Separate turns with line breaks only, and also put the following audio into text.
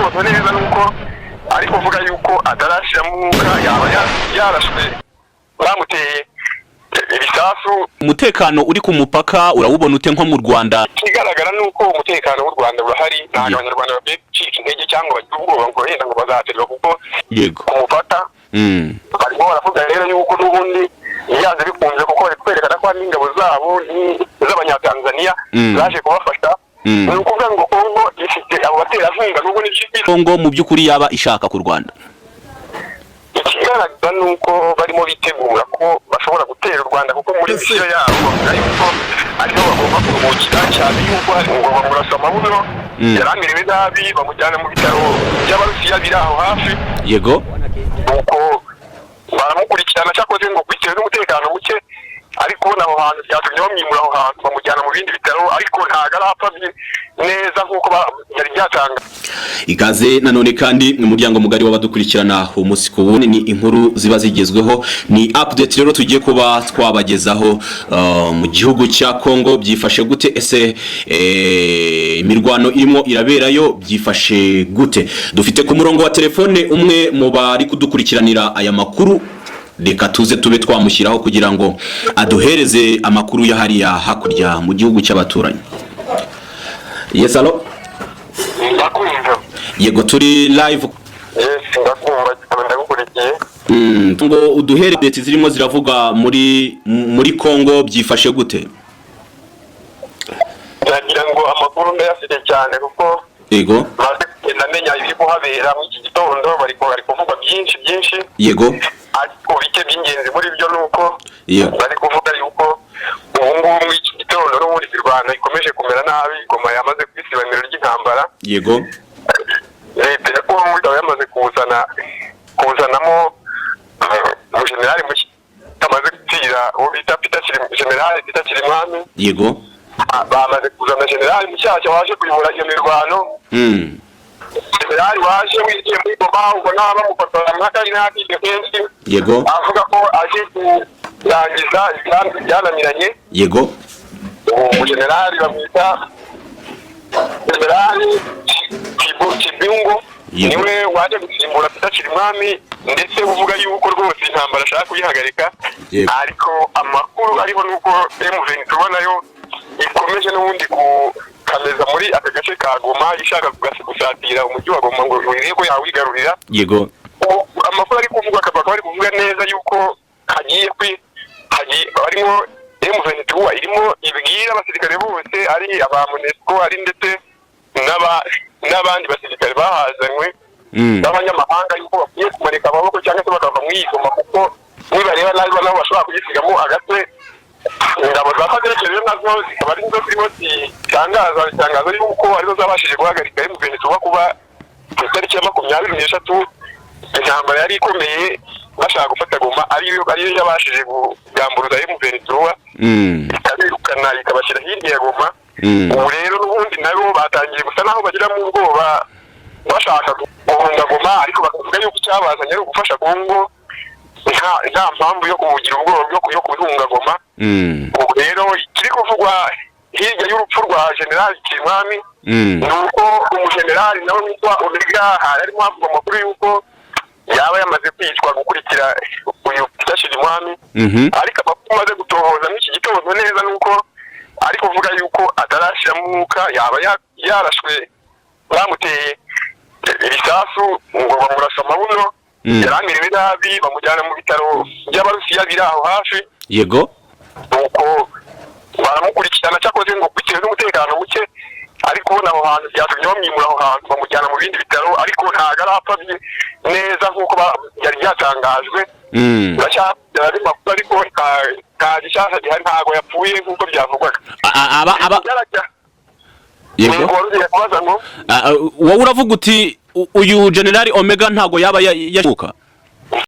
gitondo neza nuko ari kuvuga yuko atarashira mwuka yaba yarashwe bamuteye ibisasu.
Umutekano uri ku mupaka urawubona ute nko mu Rwanda?
Kigaragara nuko umutekano w'u Rwanda urahari, nta Abanyarwanda bacika intege cyangwa bagira ubwoba ngo yenda ngo bazaterwa kuko
yego
ku mupaka barimo baravuga rero yuko n'ubundi yaje bikunze kuko bari kwerekana ko hari ingabo zabo z'Abanyatanzania zaje kubafasha. Ni ukuvuga ngo Kongo ifite abo baterankunga n'ubundi
Kongo mu by'ukuri yaba ishaka ku Rwanda.
Ikigaragara nuko barimo bitegura ko bashobora gutera u Rwanda kuko muri misiyo yabo bavuga yuko ariho bagomba kuruhukira cyane yuko hari ngo bamurasa amabuno yaramiriwe nabi bamujyana mu bitaro by'Abarusiya biri aho hafi.
Yego
nuko baramukurikirana cyakoze ngo bitewe n'umutekano muke ariko naho hantu byatumye bamwimura aho hantu bamujyana mu bindi bitaro ariko ntago arapfa neza nk'uko yari byatanga.
Ikaze nanone kandi mu muryango mugari w'abadukurikirana umunsi ku wundi, ni inkuru ziba zigezweho, ni update rero tugiye kuba twabagezaho. Mu gihugu cya Kongo byifashe gute? Ese imirwano irimo iraberayo byifashe gute? Dufite ku murongo wa telefone umwe mu bari kudukurikiranira aya makuru, reka tuze tube twamushyiraho kugira ngo aduhereze amakuru ya hariya hakurya mu gihugu cy'abaturanyi. Yes, allo? Yego turi live.
Yes, ndakumva ndagukurikiye.
Ngo uduhere updates zirimo ziravuga muri Kongo byifashe gute?
Ndagira ngo amakuru ndayafite cyane kuko
yego
maze ndamenya ibiri kuhabera mu iki gitondo bari kuvuga byinshi.
Yego
ariko bike by'ingenzi muri byo nuko
yego
bari kuvuga yuko ubu ngubu mu iki gitondo n'ubundi Rwanda ikomeje kumera nabi, Goma yamaze kwisibanira ry'intambara.
Yego
leta ya Kongo ikaba yamaze kuzanamo umujenerali mushya amaze gutira uwo bita General Peter Kirimwami.
Yego
bamaze kuzana generali mushyashya waje kuyobora iyo mirwano. Generali waje wigiye muri Goma ubona bamufotora nk'akari n'akindi kenshi.
Yego
avuga ko aje kurangiza ibyananiranye.
Yego
umujenerali bamwita Generali Kibungo niwe waje gusimbura Peter Kirimwami, ndetse uvuga yuko rwose intambara ashaka kuyihagarika. Ariko amakuru ariho nuko M23 tubona yo ikomeje n'ubundi kukameza muri aka gace ka Goma ishaka gusatira umujyi wa Goma ngo urego yawigarurira.
Yego
amakuru ari kuvuga akaba bari kuvuga neza yuko hagiye barimo M23 irimo ibwira abasirikare bose ari aba MONUSCO ari ndetse n'abandi basirikare bahazanywe n'abanyamahanga yuko bakwiye kumanika amaboko cyangwa se bakava mu Goma kuko nibareba nabi nabo bashobora kugisigamo agatwe. Ingabo za FARDC nazo zikaba ari zo zirimo zitangaza yuko arizo zabashije guhagarika M23 kuba ku itariki ya 23 intambara yari ikomeye bashaka gufata Goma ariyo yabashije kugamburuza M23 ikabirukana ikabashyira hirya ya Goma. Ubu rero n'ubundi nabo batangiye gusa naho bagira mu ubwoba bashaka guhunga Goma, ariko bakavuga yuko cyabazanye ari ugufasha Kongo, nta mpamvu yo kugira ubwoba yo kubihunga Goma. Ubu rero kiri kuvugwa hirya y'urupfu rwa General Kirimwami nuko umujenerali nawe witwa Omega harimo havuga amakuru yuko yaba yamaze kwicwa gukurikira uyu Peter Kirimwami. Ariko amakuru maze gutohoza n'iki gitondo neza nuko ari kuvuga yuko atarashira mwuka yaba yarashwe bamuteye ibisasu ngo bamurasa amabuno yaramiriwe nabi bamujyana mu bitaro by'Abarusiya biri aho hafi.
Yego
nuko baramukurikirana cyakoze ngo bitewe n'umutekano muke ariko naho hantu byatumye bamwimura aho hantu bamujyana mu bindi bitaro ariko ntago arapfa neza nk'uko yari byatangajwe. Ariko nta gishyashya gihari, ntago yapfuye nk'uko byavugwaga.
Yego wowe uravuga uti uyu General Omega ntago yaba yashuka?